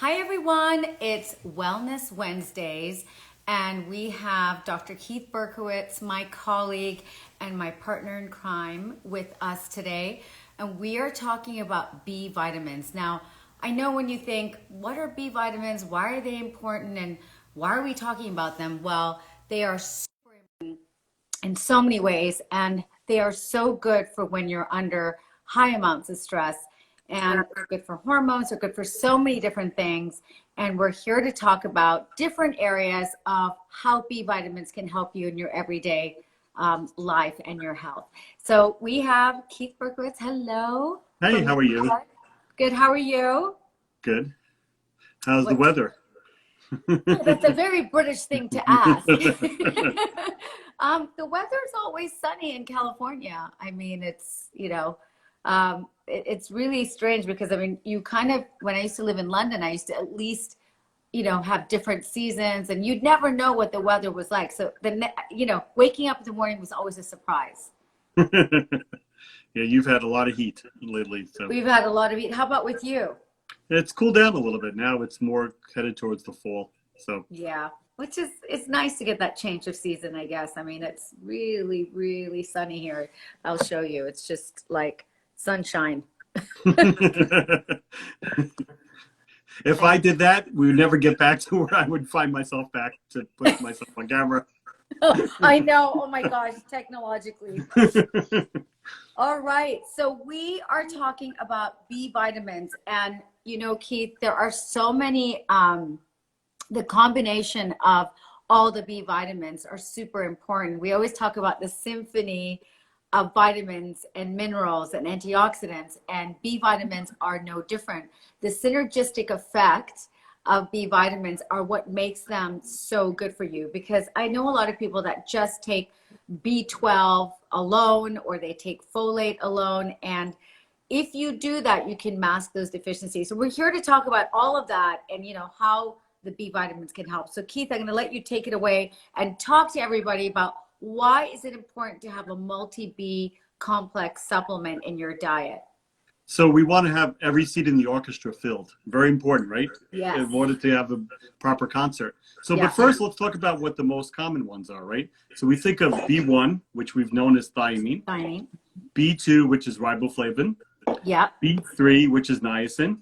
Hi everyone, it's Wellness Wednesdays and we have Dr. Keith Berkowitz, my colleague and my partner in crime with us today. And we are talking about B vitamins. Now, I know when you think, what are B vitamins? Why are they important? And why are we talking about them? Well, they are super important in so many ways and they are so good for when you're under high amounts of stress, and they're good for hormones, they're good for so many different things. And we're here to talk about different areas of how B vitamins can help you in your everyday life and your health. So we have Keith Berkowitz. Hello. Hey, how are you? Good. How are you? Good. How's the weather? That's a very British thing to ask. The weather's always sunny in California. I mean, it's really strange because, I mean, you kind of, when I used to live in London, I used to at least, have different seasons and you'd never know what the weather was like. So, waking up in the morning was always a surprise. Yeah, you've had a lot of heat lately. So we've had a lot of heat. How about with you? It's cooled down a little bit. Now it's more headed towards the fall. So yeah, it's nice to get that change of season, I guess. I mean, it's really, really sunny here. I'll show you. It's just like sunshine. If I did that, we would never get back to where I would find myself back to put myself on camera. I know. Oh my gosh, technologically. All right. So we are talking about B vitamins. And, Keith, there are so many, the combination of all the B vitamins are super important. We always talk about the symphony of vitamins and minerals and antioxidants, and B vitamins are no different. The synergistic effect of B vitamins are what makes them so good for you, because I know a lot of people that just take B12 alone or they take folate alone, and if you do that, you can mask those deficiencies. So we're here to talk about all of that and how the B vitamins can help. So Keith, I'm going to let you take it away and talk to everybody about why is it important to have a multi-B complex supplement in your diet? So we want to have every seat in the orchestra filled. Very important, right? Yes. In order to have a proper concert. So, Yeah. But first, let's talk about what the most common ones are, right? So we think of B1, which we've known as thiamine. Thiamine. B2, which is riboflavin. Yeah. B3, which is niacin.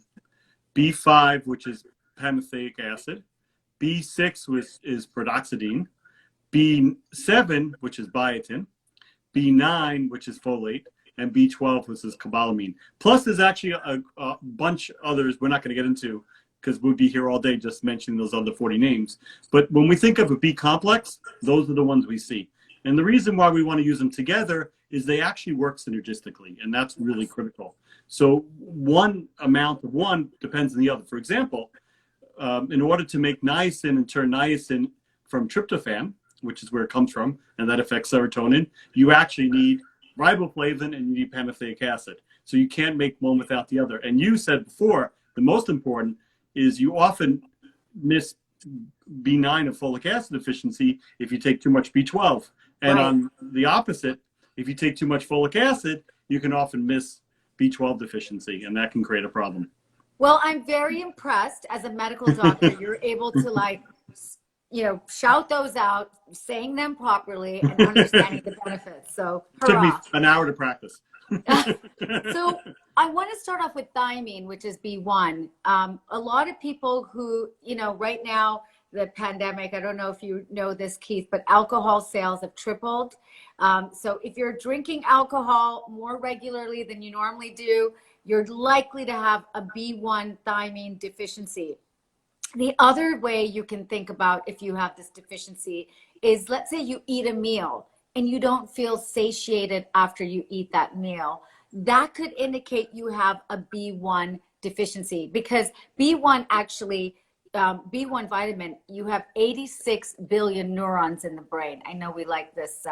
B5, which is pantothenic acid. B6, which is pyridoxine. B7, which is biotin. B9, which is folate. And B12, which is cobalamin. Plus, there's actually a bunch others we're not going to get into because we'd be here all day just mentioning those other 40 names. But when we think of a B complex, those are the ones we see. And the reason why we want to use them together is they actually work synergistically, and that's really critical. So one amount of one depends on the other. For example, in order to make niacin and turn niacin from tryptophan, which is where it comes from, and that affects serotonin, you actually need riboflavin and you need pantothenic acid. So you can't make one without the other. And you said before, the most important is you often miss B9 of folic acid deficiency if you take too much B12. And Right. On the opposite, if you take too much folic acid, you can often miss B12 deficiency, and that can create a problem. Well, I'm very impressed as a medical doctor. You're able to shout those out, saying them properly and understanding the benefits. So Took me hurrah. an hour to practice. So I want to start off with thiamine, which is B1. A lot of people who, right now, the pandemic, I don't know if you know this, Keith, but alcohol sales have tripled. So if you're drinking alcohol more regularly than you normally do, you're likely to have a B1 thiamine deficiency. The other way you can think about if you have this deficiency is, let's say you eat a meal and you don't feel satiated after you eat that meal. That could indicate you have a B1 deficiency, because B1 actually, B1 vitamin, you have 86 billion neurons in the brain. I know we like this,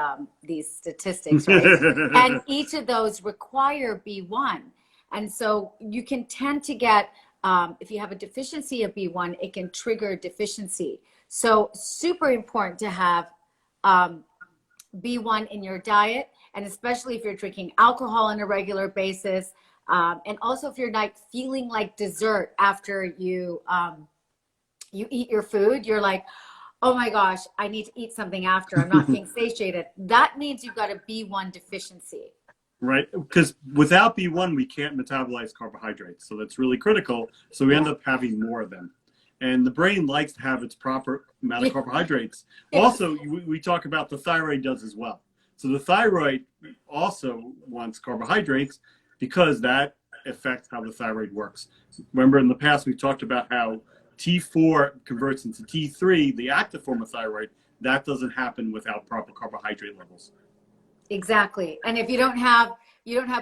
these statistics, right? And each of those require B1. And so you can tend to get, if you have a deficiency of B1, it can trigger deficiency. So super important to have B1 in your diet, and especially if you're drinking alcohol on a regular basis. And also if you're like feeling like dessert after you eat your food, you're like, oh my gosh, I need to eat something after. I'm not being satiated. That means you've got a B1 deficiency. Right, because without B1, we can't metabolize carbohydrates. So that's really critical. So we end up having more of them. And the brain likes to have its proper amount of carbohydrates. Also, we talk about the thyroid does as well. So the thyroid also wants carbohydrates because that affects how the thyroid works. Remember in the past, we talked about how T4 converts into T3, the active form of thyroid. That doesn't happen without proper carbohydrate levels. Exactly. And if you don't have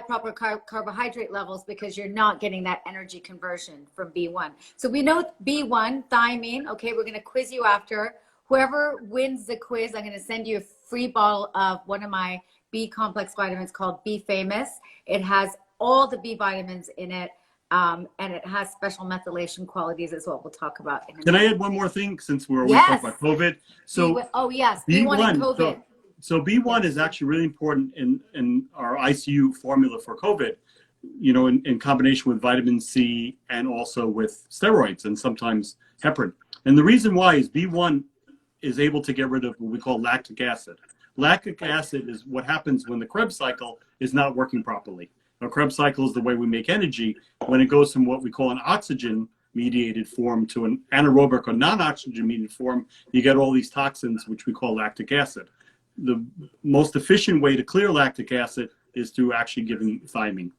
proper carbohydrate levels because you're not getting that energy conversion from B1. So we know B1, thiamine. Okay, we're going to quiz you after. Whoever wins the quiz, I'm going to send you a free bottle of one of my B complex vitamins called B Famous. It has all the B vitamins in it, and it has special methylation qualities as well. We'll talk about in a minute. Can I add one more thing since we're talking about COVID? So oh yes, B1 and COVID. So B1 is actually really important in our ICU formula for COVID, you know, in combination with vitamin C and also with steroids and sometimes heparin. And the reason why is B1 is able to get rid of what we call lactic acid. Lactic acid is what happens when the Krebs cycle is not working properly. Now, Krebs cycle is the way we make energy. When it goes from what we call an oxygen-mediated form to an anaerobic or non-oxygen-mediated form, you get all these toxins, which we call lactic acid. The most efficient way to clear lactic acid is through actually giving thiamine,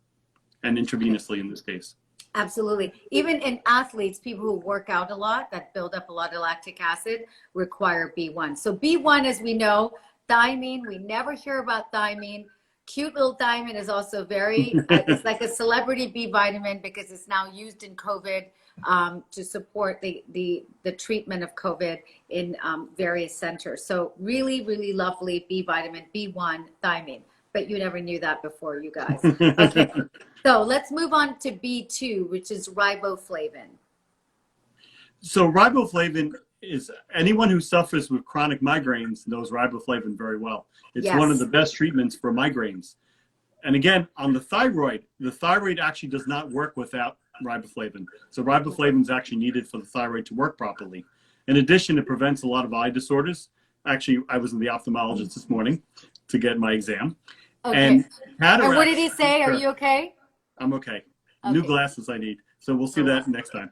and intravenously in this case. Absolutely. Even in athletes, people who work out a lot, that build up a lot of lactic acid, require B1. So B1, as we know, thiamine, we never hear about thiamine. Cute little thiamine is also very, it's like a celebrity B vitamin because it's now used in COVID to support the treatment of COVID in various centers. So really, really lovely B vitamin, B1, thiamine. But you never knew that before, you guys. Okay, so let's move on to B2, which is riboflavin. So riboflavin is, anyone who suffers with chronic migraines knows riboflavin very well. It's one of the best treatments for migraines. And again, on the thyroid actually does not work without riboflavin. So riboflavin is actually needed for the thyroid to work properly. In addition, it prevents a lot of eye disorders. Actually, I was in the ophthalmologist this morning to get my exam. Okay. And cataracts, and what did he say? Are you okay? I'm okay. New glasses I need. So we'll see that next time.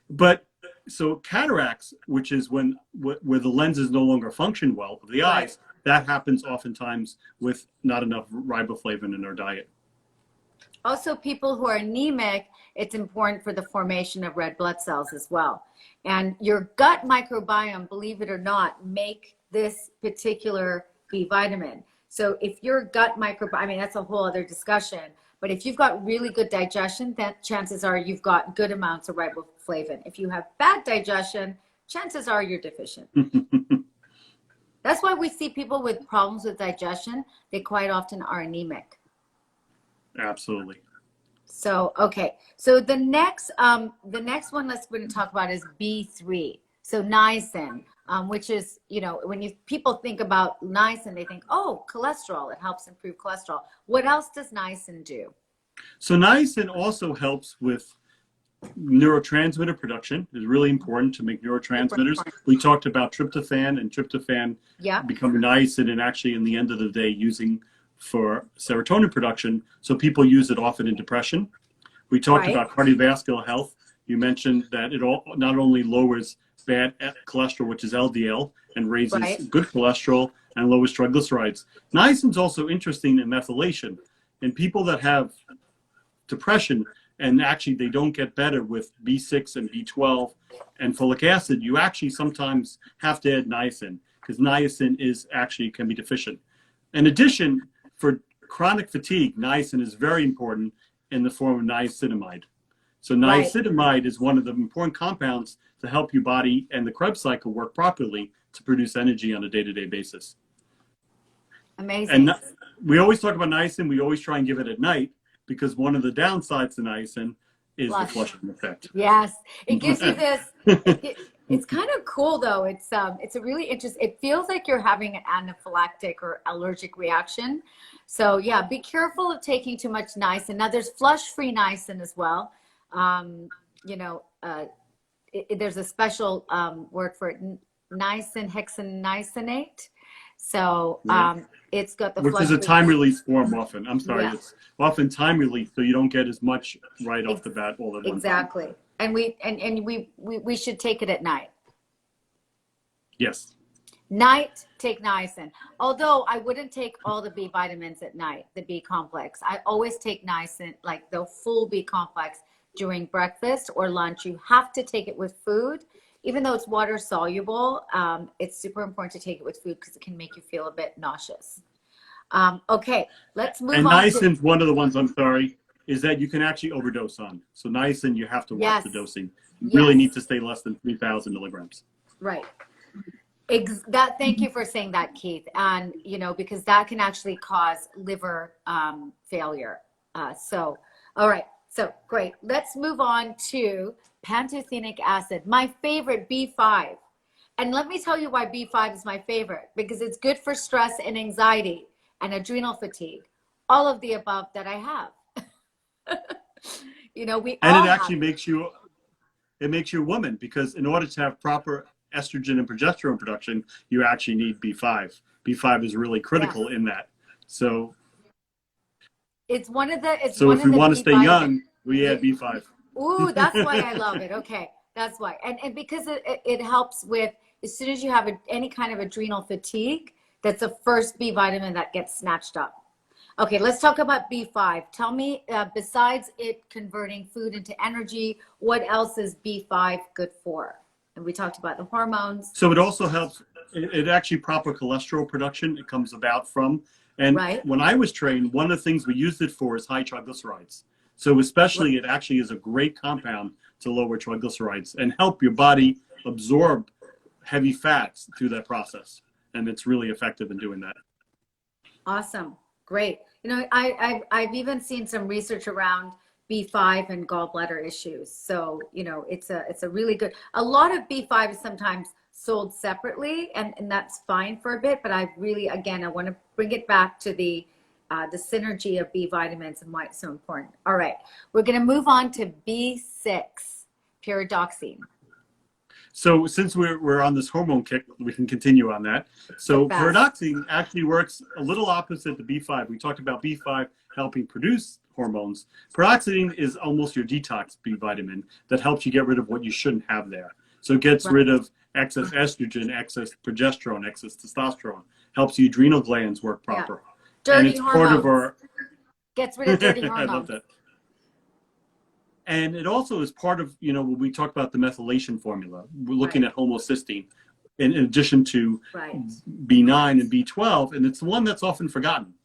But so cataracts, which is where the lenses no longer function well of the eyes, that happens oftentimes with not enough riboflavin in our diet. Also, people who are anemic, it's important for the formation of red blood cells as well. And your gut microbiome, believe it or not, make this particular B vitamin. So if your gut microbiome, I mean, that's a whole other discussion, but if you've got really good digestion, that chances are you've got good amounts of riboflavin. If you have bad digestion, chances are you're deficient. That's why we see people with problems with digestion. They quite often are anemic. Absolutely. So, okay. So the next one let's going to talk about is B3. So niacin, which is, you know, when people think about niacin, they think, oh, cholesterol. It helps improve cholesterol. What else does niacin do? So niacin also helps with neurotransmitter production. Is really important to make neurotransmitters. We talked about tryptophan and tryptophan becoming niacin, and actually in the end of the day using for serotonin production. So people use it often in depression. We talked about cardiovascular health. You mentioned that it not only lowers bad cholesterol, which is LDL, and raises good cholesterol and lowers triglycerides. Niacin's also interesting in methylation. In people that have depression, and actually they don't get better with B6 and B12 and folic acid, you actually sometimes have to add niacin because niacin can be deficient. In addition, for chronic fatigue, niacin is very important in the form of niacinamide. So niacinamide is one of the important compounds to help your body and the Krebs cycle work properly to produce energy on a day-to-day basis. Amazing. And we always talk about niacin. We always try and give it at night because one of the downsides to niacin is the flushing effect. Yes, it gives you this. It's kind of cool though. It's a really interesting. It feels like you're having an anaphylactic or allergic reaction. So yeah, be careful of taking too much niacin. Now there's flush-free niacin as well. You know, there's a special word for it, niacin hexanicinate. So it's got the which is a flush-free. time release form often. I'm sorry, Yeah. it's often time release, so you don't get as much right off the bat all at one time. Exactly. And we should take it at night. Yes. Night, take niacin. Although I wouldn't take all the B vitamins at night, the B complex. I always take niacin, like the full B complex, during breakfast or lunch. You have to take it with food. Even though it's water soluble, it's super important to take it with food because it can make you feel a bit nauseous. Okay, let's move and on. And niacin's one of the ones, I'm sorry, is that you can actually overdose on. So niacin, you have to watch the dosing. You really need to stay less than 3,000 milligrams. Right. Thank you for saying that, Keith. And, you know, because that can actually cause liver failure. So, all right. So great. Let's move on to pantothenic acid, my favorite, B5. And let me tell you why B5 is my favorite, because it's good for stress and anxiety and adrenal fatigue, all of the above that I have. You know, it actually makes you a woman, because in order to have proper estrogen and progesterone production, you actually need B5. B5 is really critical in that. So it's one of the. So if we want to stay young, we add B5. Ooh, that's why I love it. Okay, that's why, and because it helps with, as soon as you have any kind of adrenal fatigue, that's the first B vitamin that gets snatched up. Okay, let's talk about B5. Tell me, besides it converting food into energy, what else is B5 good for? And we talked about the hormones. So it also helps, it actually proper cholesterol production, it comes about from. And when I was trained, one of the things we used it for is high triglycerides. So especially, it actually is a great compound to lower triglycerides and help your body absorb heavy fats through that process. And it's really effective in doing that. Awesome. Great. You know, I've even seen some research around B5 and gallbladder issues. So, you know, it's a really good, a lot of B5 is sometimes sold separately, and that's fine for a bit, but I really, again, I want to bring it back to the synergy of B vitamins and why it's so important. All right, we're going to move on to B6, pyridoxine. So since we're on this hormone kick, we can continue on that. So pyridoxine actually works a little opposite to B5. We talked about B5 helping produce hormones. Pyridoxine is almost your detox B vitamin that helps you get rid of what you shouldn't have there. So it gets rid of excess estrogen, excess progesterone, excess testosterone, helps your adrenal glands work proper. Dirty and it's hormones. Part of our... Gets rid of dirty hormones. I love that. And it also is part of, you know, when we talk about the methylation formula, we're looking at homocysteine in addition to B9 and B12, and it's the one that's often forgotten.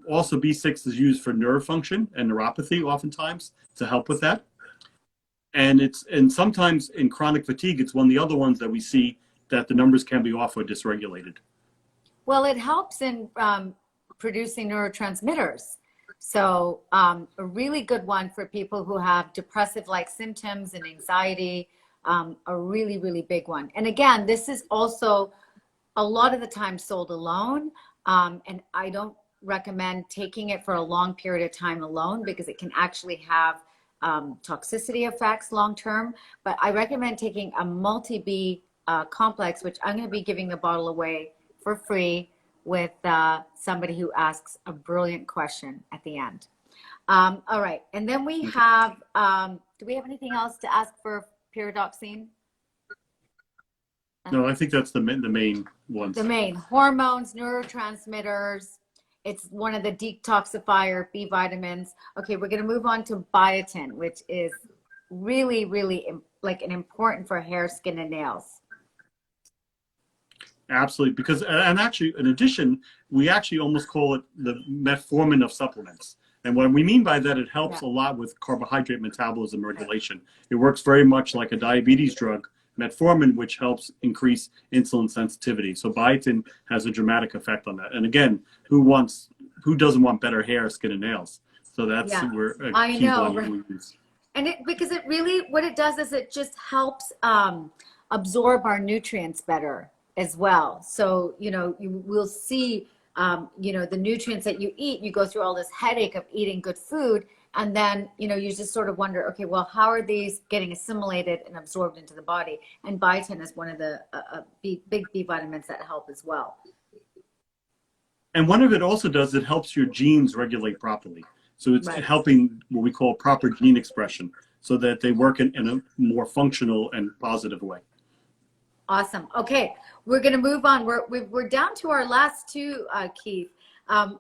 Also, B6 is used for nerve function and neuropathy oftentimes to help with that. And sometimes in chronic fatigue, it's one of the other ones that we see that the numbers can be off or dysregulated. Well, it helps in producing neurotransmitters. So a really good one for people who have depressive-like symptoms and anxiety, a really, really big one. And again, this is also a lot of the time sold alone. And I don't recommend taking it for a long period of time alone because it can actually have toxicity effects long-term. But I recommend taking a multi-B complex, which I'm going to be giving the bottle away for free with somebody who asks a brilliant question at the end. All right, and then we have, do we have anything else to ask for pyridoxine? No, I think that's the main ones. The main, hormones, neurotransmitters. It's one of the detoxifier B vitamins. Okay, we're gonna move on to biotin, which is really, really like an important for hair, skin, and nails. Absolutely, because, and actually, in addition, we actually almost call it the metformin of supplements. And what we mean by that, it helps a lot with carbohydrate metabolism regulation. It works very much like a diabetes drug, metformin, which helps increase insulin sensitivity. So biotin has a dramatic effect on that. And again, who doesn't want better hair, skin, and nails? So that's where a key one we use. And because it really, what it does is it just helps absorb our nutrients better as well. So, you know, you will see the nutrients that you eat, you go through all this headache of eating good food. And then, you just sort of wonder, okay, well, how are these getting assimilated and absorbed into the body? And biotin is one of the big B vitamins that help as well. And one of it also does, it helps your genes regulate properly. So it's helping what we call proper gene expression so that they work in a more functional and positive way. Awesome. Okay, we're going to move on. We're down to our last two, Keith.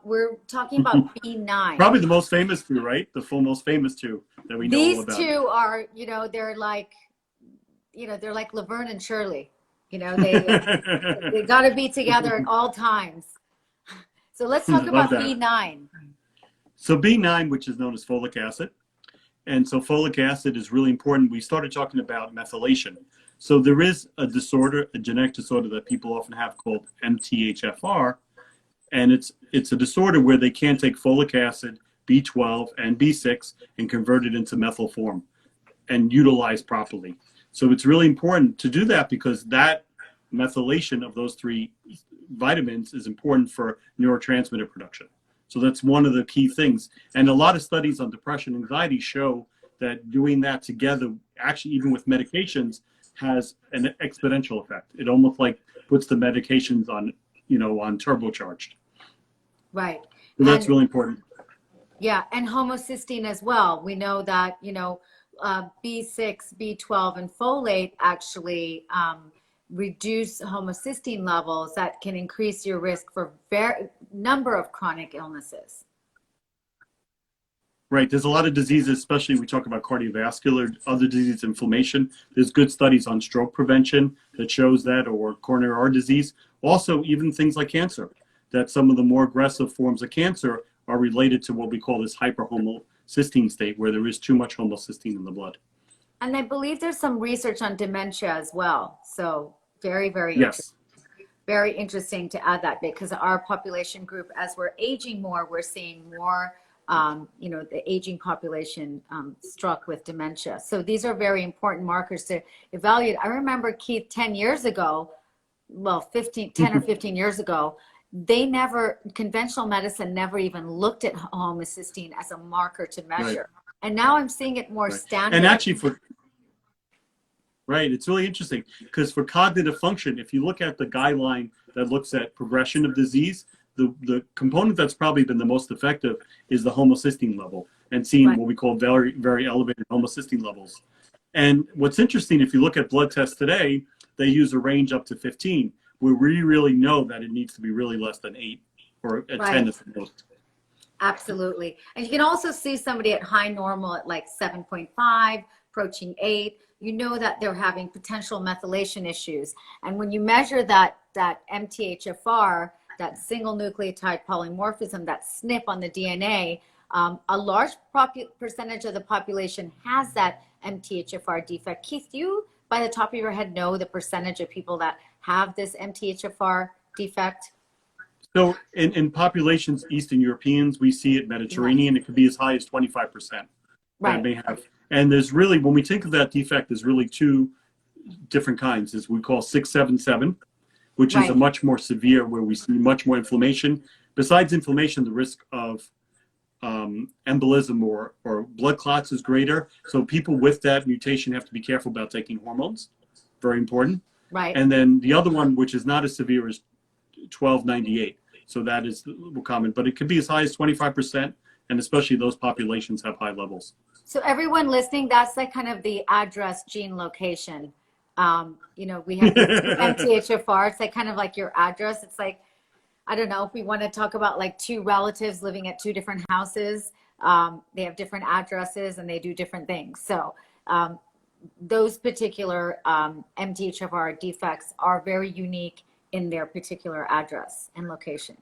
We're talking about B9. Probably the most famous two, right? The most famous two that we know all about. These two are, they're like Laverne and Shirley. They got to be together at all times. So let's talk about B9. So B9, which is known as folic acid. And so folic acid is really important. We started talking about methylation. So there is a disorder, a genetic disorder that people often have called MTHFR. And it's a disorder where they can't take folic acid, B12, and B6 and convert it into methyl form and utilize properly. So it's really important to do that because that methylation of those three vitamins is important for neurotransmitter production. So that's one of the key things. And a lot of studies on depression and anxiety show that doing that together, actually even with medications, has an exponential effect. It almost like puts the medications on, on turbocharged. Right. So that's really important. Yeah, and homocysteine as well. We know that, B6, B12, and folate actually reduce homocysteine levels that can increase your risk for number of chronic illnesses. Right. There's a lot of diseases, especially we talk about cardiovascular, other disease, inflammation. There's good studies on stroke prevention that shows that, or coronary artery disease. Also, even things like cancer, that some of the more aggressive forms of cancer are related to what we call this hyperhomocysteine state, where there is too much homocysteine in the blood. And I believe there's some research on dementia as well. So very, very interesting. Very interesting to add that, because our population group, as we're aging more, we're seeing more, the aging population struck with dementia. So these are very important markers to evaluate. I remember, Keith, 10 years ago, well, 10 or 15 years ago, conventional medicine never even looked at homocysteine as a marker to measure. Right. And now I'm seeing it more standard. And actually it's really interesting because for cognitive function, if you look at the guideline that looks at progression of disease, the component that's probably been the most effective is the homocysteine level and seeing what we call very, very elevated homocysteine levels. And what's interesting, if you look at blood tests today, they use a range up to 15, where we really know that it needs to be really less than 8 or at 10 at the most. Absolutely. And you can also see somebody at high normal at like 7.5, approaching 8. You know that they're having potential methylation issues. And when you measure that MTHFR, that single nucleotide polymorphism, that SNP on the DNA, a large percentage of the population has that MTHFR defect. Keith, do you, by the top of your head, know the percentage of people that have this MTHFR defect? So in populations, Eastern Europeans, we see it Mediterranean, it could be as high as 25%. Right. May have. And there's really, when we think of that defect, there's really two different kinds, as we call 677, which is a much more severe, where we see much more inflammation. Besides inflammation, the risk of embolism or blood clots is greater. So people with that mutation have to be careful about taking hormones. Very important. Right. And then the other one, which is not as severe, is 1298. So that is common, but it could be as high as 25%, and especially those populations have high levels. So everyone listening, that's like kind of the address gene location. We have MTHFR. It's like kind of like your address. It's like, I don't know if we want to talk about like two relatives living at two different houses. They have different addresses and they do different things. So those particular MTHFR defects are very unique in their particular address and location.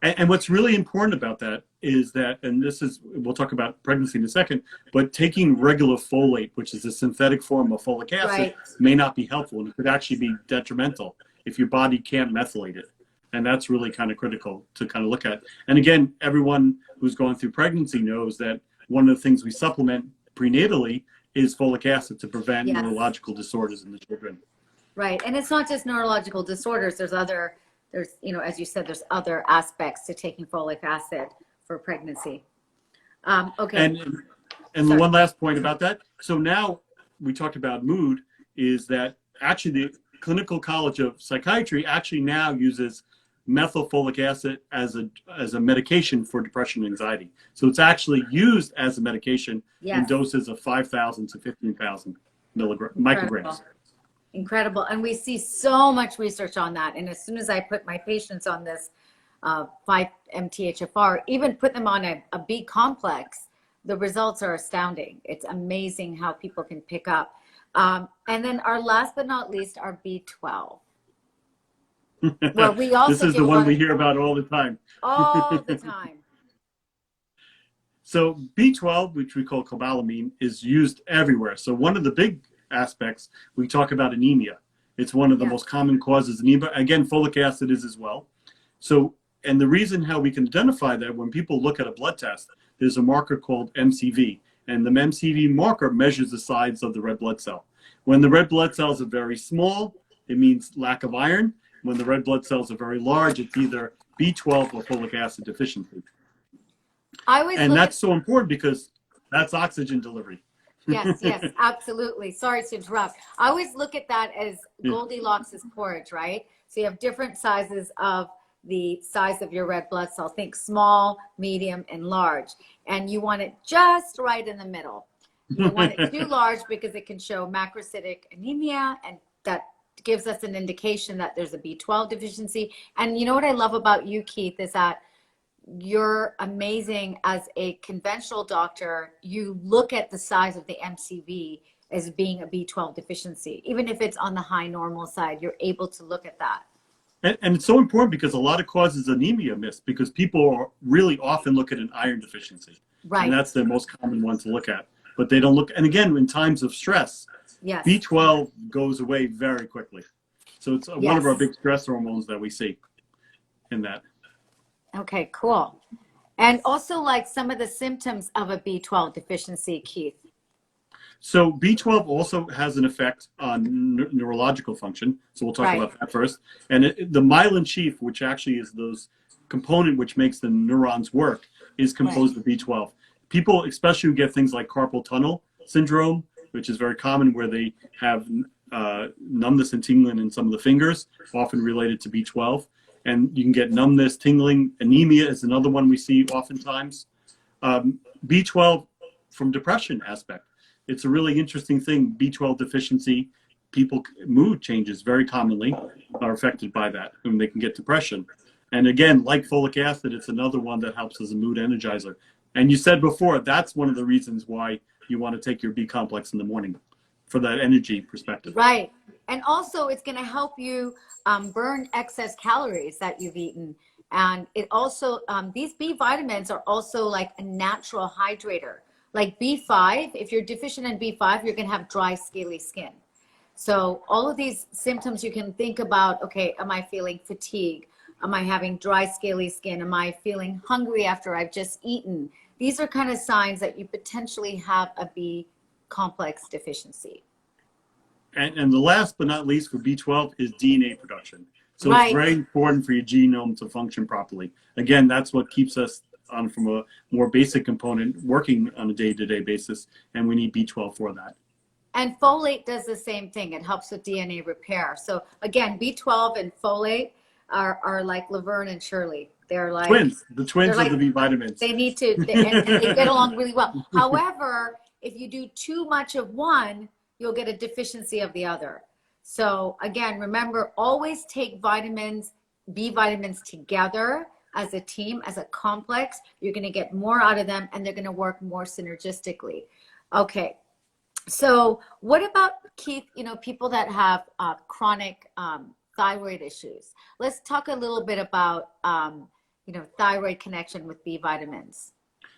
And what's really important about that is that, and this is, we'll talk about pregnancy in a second, but taking regular folate, which is a synthetic form of folic acid, may not be helpful, and it could actually be detrimental if your body can't methylate it. And that's really kind of critical to kind of look at. And again, everyone who's going through pregnancy knows that one of the things we supplement prenatally is folic acid to prevent neurological disorders in the children. Right, and it's not just neurological disorders. There's other there's, as you said, there's other aspects to taking folic acid for pregnancy. Okay. And the one last point about that. So now we talked about mood, is that actually the Clinical College of Psychiatry actually now uses methylfolic acid as a medication for depression and anxiety. So it's actually used as a medication in doses of 5,000 to 15,000 micrograms. Incredible. And we see so much research on that. And as soon as I put my patients on this 5-MTHFR, even put them on a B complex, the results are astounding. It's amazing how people can pick up. And then our last but not least, our B12. Well, we also this is the one we hear about all the time. All the time. So B12, which we call cobalamin, is used everywhere. So one of the big aspects, we talk about anemia. It's one of the most common causes of anemia. Again, folic acid is as well. So, and the reason how we can identify that, when people look at a blood test, there's a marker called MCV. And the MCV marker measures the size of the red blood cell. When the red blood cells are very small, it means lack of iron. When the red blood cells are very large, it's either B12 or folic acid deficiency. And that's so important because that's oxygen delivery. Yes, absolutely. Sorry to interrupt. I always look at that as Goldilocks' porridge, right? So you have different sizes of the size of your red blood cell. Think small, medium, and large. And you want it just right in the middle. You don't want it too large because it can show macrocytic anemia, and that gives us an indication that there's a B12 deficiency. And you know what I love about you, Keith, is that you're amazing as a conventional doctor. You look at the size of the MCV as being a B12 deficiency. Even if it's on the high normal side, you're able to look at that. And it's so important because a lot of causes anemia miss, because people really often look at an iron deficiency. Right. And that's the most common one to look at. But they don't look, and again, in times of stress, B12 goes away very quickly. So it's one of our big stress hormones that we see in that. Okay, cool. And also like some of the symptoms of a B12 deficiency, Keith. So B12 also has an effect on neurological function. So we'll talk about that first. And the myelin sheath, which actually is those component which makes the neurons work, is composed of B12. People, especially who get things like carpal tunnel syndrome, which is very common, where they have numbness and tingling in some of the fingers, often related to B12. And you can get numbness, tingling. Anemia is another one we see oftentimes. B12 from depression aspect. It's a really interesting thing. B12 deficiency, people, mood changes very commonly are affected by that, and they can get depression. And again, like folic acid, it's another one that helps as a mood energizer. And you said before, that's one of the reasons why you want to take your B complex in the morning, for that energy perspective. Right. And also it's going to help you burn excess calories that you've eaten. And it also, these B vitamins are also like a natural hydrator. Like B5, if you're deficient in B5, you're going to have dry, scaly skin. So all of these symptoms you can think about, okay, am I feeling fatigue? Am I having dry, scaly skin? Am I feeling hungry after I've just eaten? These are kind of signs that you potentially have a B complex deficiency. And the last but not least for B12 is DNA production. So it's very important for your genome to function properly. Again, that's what keeps us on from a more basic component working on a day-to-day basis, and we need B12 for that. And folate does the same thing. It helps with DNA repair. So again, B12 and folate are like Laverne and Shirley. They're like twins, the twins of the B vitamins. They need to, and they get along really well. However, if you do too much of one, you'll get a deficiency of the other. So again, remember, always take vitamins, B vitamins together as a team, as a complex. You're going to get more out of them, and they're going to work more synergistically. Okay. So what about, Keith, people that have chronic thyroid issues? Let's talk a little bit about, thyroid connection with B vitamins.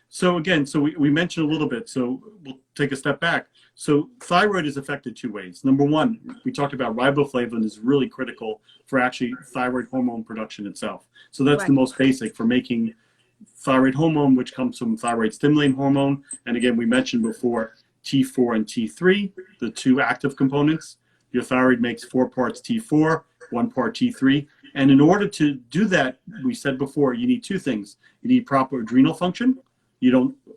So again, we mentioned a little bit, so we'll take a step back. So thyroid is affected two ways. Number one, we talked about riboflavin is really critical for actually thyroid hormone production itself. So that's the most basic for making thyroid hormone, which comes from thyroid stimulating hormone. And again, we mentioned before T4 and T3, the two active components. Your thyroid makes 4 parts T4, 1 part T3. And in order to do that, we said before, you need two things. You need proper adrenal function.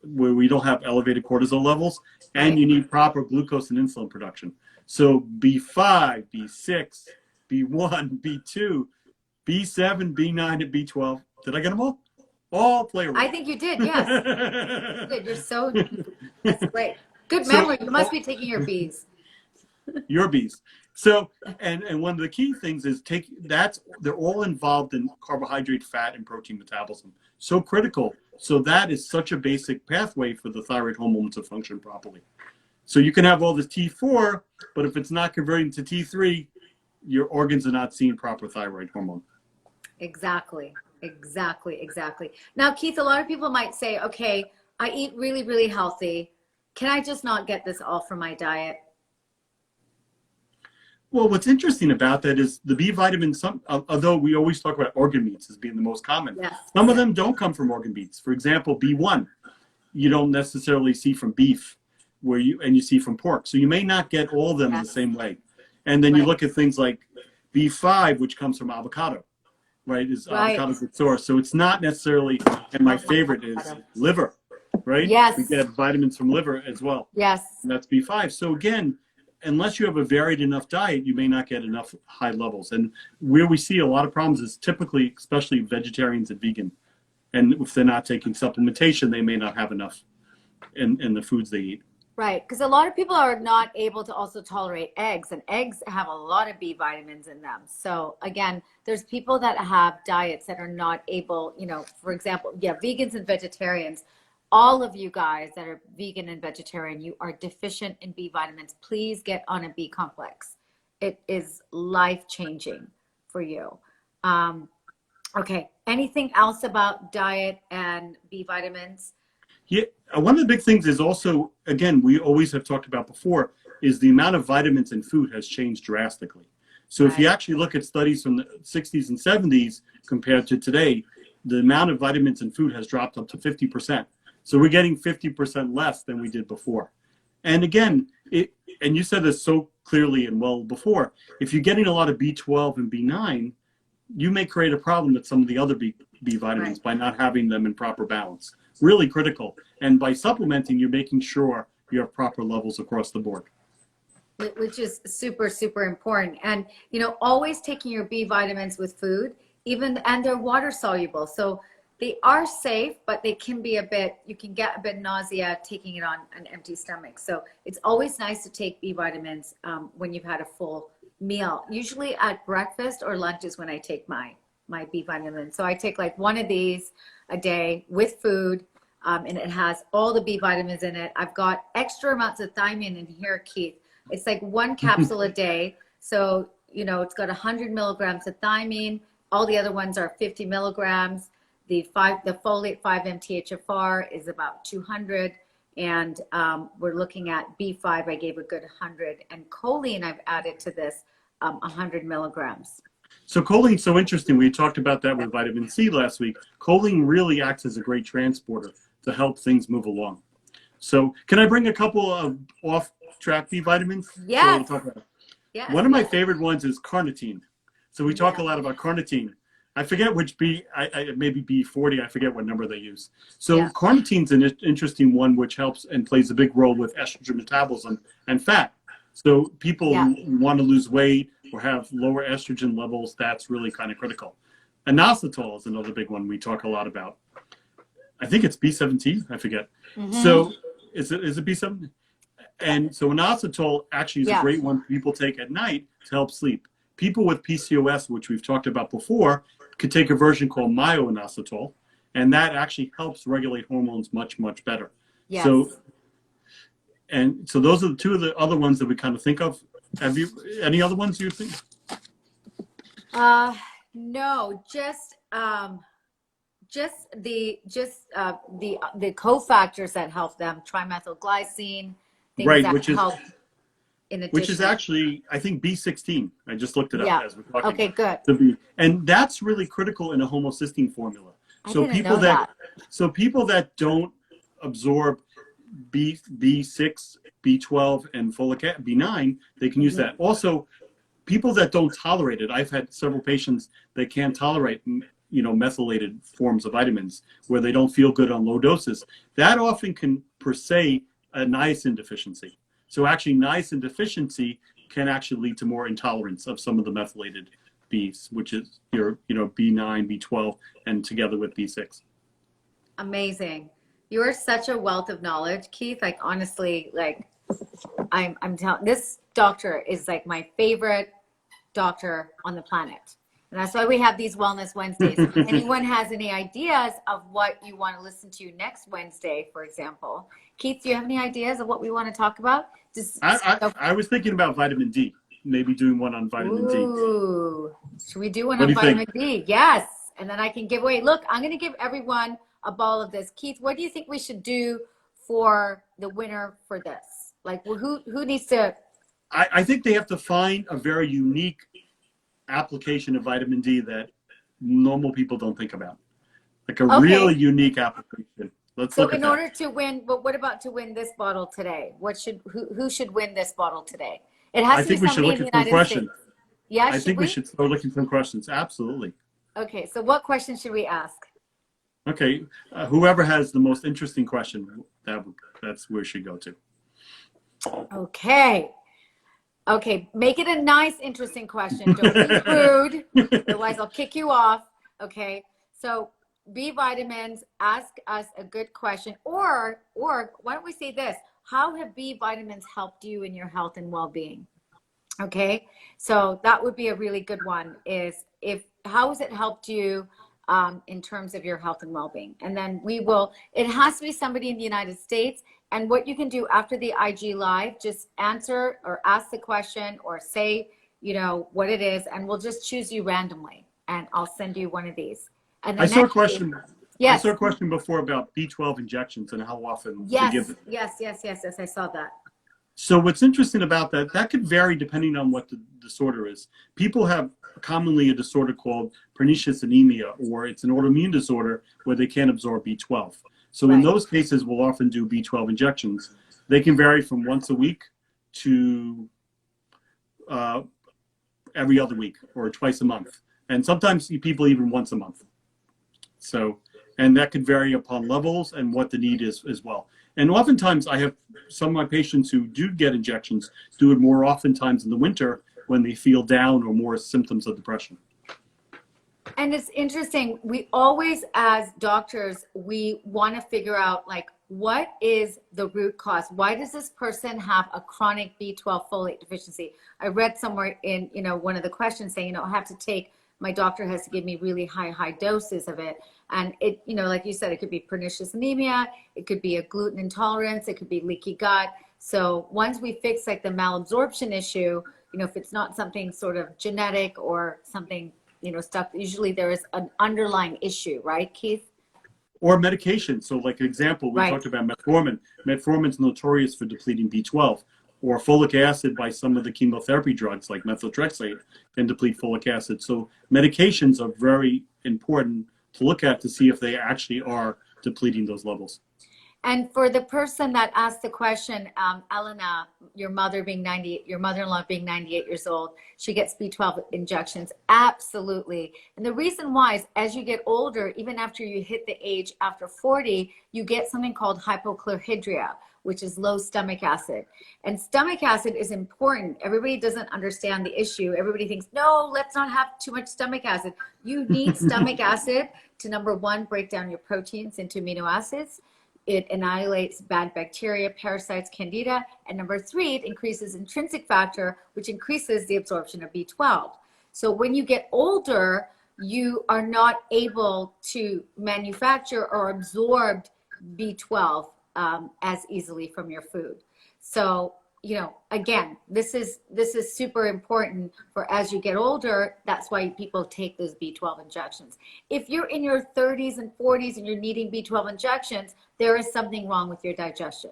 Where we don't have elevated cortisol levels, and you need proper glucose and insulin production. So B5, B6, B1, B2, B7, B9, and B12. Did I get them all? All play a role. I think you did, yes. Good. That's great. Good memory. You must be taking your Bs. Your Bs. So, and one of the key things is they're all involved in carbohydrate, fat, and protein metabolism. So critical. So that is such a basic pathway for the thyroid hormone to function properly. So you can have all this T4, but if it's not converting to T3, your organs are not seeing proper thyroid hormone. Exactly. Now, Keith, a lot of people might say, okay, I eat really, really healthy. Can I just not get this all from my diet? Well, what's interesting about that is the B vitamins, although we always talk about organ meats as being the most common, some of them don't come from organ meats. For example, B1, you don't necessarily see from beef, and you see from pork. So you may not get all of them in the same way. And then you look at things like B5, which comes from avocado, right? Avocado is the source. So it's not necessarily, and my favorite is liver, right? Yes. We get vitamins from liver as well. Yes. And that's B5. So again, unless you have a varied enough diet, you may not get enough high levels. And where we see a lot of problems is typically, especially vegetarians and vegan. And if they're not taking supplementation, they may not have enough in the foods they eat. Right, because a lot of people are not able to also tolerate eggs, and eggs have a lot of B vitamins in them. So again, there's people that have diets that are not able, for example, vegans and vegetarians. All of you guys that are vegan and vegetarian, you are deficient in B vitamins. Please get on a B complex. It is life-changing for you. Okay, anything else about diet and B vitamins? Yeah, one of the big things is also, again, we always have talked about before, is the amount of vitamins in food has changed drastically. So if you actually look at studies from the 60s and 70s compared to today, the amount of vitamins in food has dropped up to 50%. So we're getting 50% less than we did before. And again, and you said this so clearly and well before, if you're getting a lot of B12 and B9, you may create a problem with some of the other B vitamins by not having them in proper balance. Really critical. And by supplementing, you're making sure you have proper levels across the board. Which is super, super important. And, always taking your B vitamins with food, and they're water soluble. So they are safe, but they can be you can get a bit nausea taking it on an empty stomach. So it's always nice to take B vitamins when you've had a full meal. Usually at breakfast or lunch is when I take my B vitamins. So I take like one of these a day with food, and it has all the B vitamins in it. I've got extra amounts of thiamine in here, Keith. It's like one capsule a day. So, it's got 100 milligrams of thiamine. All the other ones are 50 milligrams. The folate 5-MTHFR is about 200. And we're looking at B5, I gave a good 100. And choline, I've added to this 100 milligrams. So choline's so interesting. We talked about that with vitamin C last week. Choline really acts as a great transporter to help things move along. So can I bring a couple of off-track B vitamins? Yes. So we'll talk about it. Yes. One of my favorite ones is carnitine. So we talk a lot about carnitine. I forget which maybe B40, I forget what number they use. So carnitine's an interesting one which helps and plays a big role with estrogen metabolism and fat. So people who want to lose weight or have lower estrogen levels, that's really kind of critical. Inositol is another big one we talk a lot about. I think it's B17, I forget. So is it B7? And so inositol actually is a great one people take at night to help sleep. People with PCOS, which we've talked about before, could take a version called myo-inositol, and that actually helps regulate hormones much, much better. Yes. So those are the two of the other ones that we kind of think of. Have you any other ones you think? No, just the cofactors that help them, trimethylglycine, things that help. Which is actually, I think, B16. I just looked it up as we're talking. Okay, good. And that's really critical in a homocysteine formula. So people that don't absorb B6, B12, and folic B9, they can use that. Also, people that don't tolerate it, I've had several patients that can't tolerate, methylated forms of vitamins where they don't feel good on low doses. That often can per se a niacin deficiency. So actually niacin deficiency can actually lead to more intolerance of some of the methylated Bs, which is your, B9, B12, and together with B6. Amazing. You are such a wealth of knowledge, Keith. Like, honestly, like, I'm telling, this doctor is like my favorite doctor on the planet. And that's why we have these Wellness Wednesdays. If anyone has any ideas of what you want to listen to next Wednesday, for example, Keith, do you have any ideas of what we want to talk about? I was thinking about vitamin D, maybe doing one on vitamin D. Ooh, should we do one on vitamin D? Yes. And then I can give away, look, I'm going to give everyone a ball of this. Keith, what do you think we should do for the winner for this? Like, who needs to? I think they have to find a very unique application of vitamin D that normal people don't think about. Like a really unique application. Let's look at that. So in order to win, but what about to win this bottle today? Who should win this bottle today? It has to be somebody in the United States. Yeah, I think we should start looking for questions. Absolutely. Okay, so what questions should we ask? Okay, whoever has the most interesting question, that's where we should go to. Okay. Okay, make it a nice, interesting question. Don't be rude, otherwise I'll kick you off. Okay, so B vitamins, ask us a good question, or why don't we say this? How have B vitamins helped you in your health and well-being? Okay, so that would be a really good one. How has it helped you in terms of your health and well-being? And then it has to be somebody in the United States. And what you can do after the IG live, just answer or ask the question or say, what it is, and we'll just choose you randomly. And I'll send you one of these. And I saw a question. Yes. I saw a question before about B12 injections and how often to give it. Yes. I saw that. So what's interesting about that could vary depending on what the disorder is. People have commonly a disorder called pernicious anemia, or it's an autoimmune disorder where they can't absorb B12. So in those cases, we'll often do B12 injections. They can vary from once a week to every other week or twice a month. And sometimes people even once a month. So, and that could vary upon levels and what the need is as well. And oftentimes I have some of my patients who do get injections do it more oftentimes in the winter when they feel down or more symptoms of depression. And it's interesting. We always, as doctors, we want to figure out, like, what is the root cause? Why does this person have a chronic B12 folate deficiency? I read somewhere in, one of the questions saying, I have to take, my doctor has to give me really high doses of it. And it, like you said, it could be pernicious anemia. It could be a gluten intolerance. It could be leaky gut. So once we fix like the malabsorption issue, if it's not something sort of genetic or something, stuff, usually there is an underlying issue, right, Keith? Or medication. So like example, we talked about metformin. Metformin's notorious for depleting B12, or folic acid by some of the chemotherapy drugs like methotrexate can deplete folic acid. So medications are very important to look at to see if they actually are depleting those levels. And for the person that asked the question, Elena, your mother-in-law being 98 years old, she gets B12 injections. Absolutely. And the reason why is as you get older, even after you hit the age after 40, you get something called hypochlorhydria, which is low stomach acid. And stomach acid is important. Everybody doesn't understand the issue. Everybody thinks, no, let's not have too much stomach acid. You need stomach acid to, number one, break down your proteins into amino acids. It annihilates bad bacteria, parasites, candida. And number three, it increases intrinsic factor, which increases the absorption of B12. So when you get older, you are not able to manufacture or absorb B12 as easily from your food. So, again, this is super important for as you get older. That's why people take those B12 injections. If you're in your 30s and 40s and you're needing B12 injections, there is something wrong with your digestion.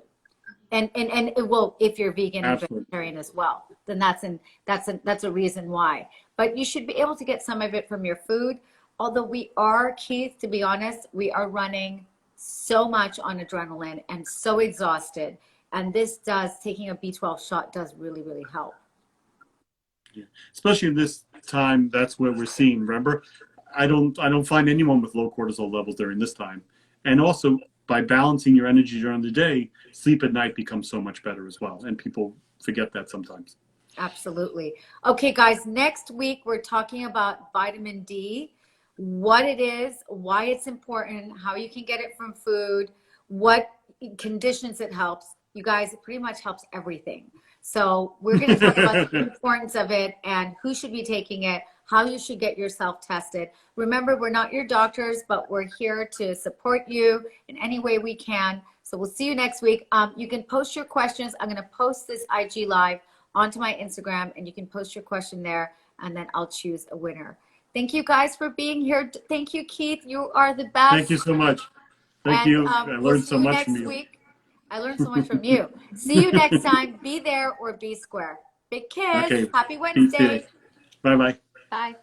And it will, if you're vegan and vegetarian as well, then that's a reason why. But you should be able to get some of it from your food. Although we are, Keith, to be honest, we are running so much on adrenaline and so exhausted. And taking a B12 shot does really, really help. Especially in this time, that's where we're seeing. Remember, I don't find anyone with low cortisol levels during this time. And also, by balancing your energy during the day, sleep at night becomes so much better as well. And people forget that sometimes. Absolutely. Okay, guys, next week we're talking about vitamin D, what it is, why it's important, how you can get it from food, what conditions it helps. You guys, it pretty much helps everything. So we're going to talk about the importance of it and who should be taking it, how you should get yourself tested. Remember, we're not your doctors, but we're here to support you in any way we can. So we'll see you next week. You can post your questions. I'm going to post this IG Live onto my Instagram, and you can post your question there, and then I'll choose a winner. Thank you guys for being here. Thank you, Keith. You are the best. Thank you so much. Thank you. I learned so much from you. Week. I learned so much from you. See you next time. Be there or be square. Big kiss. Okay. Happy Wednesday. Bye-bye. Bye.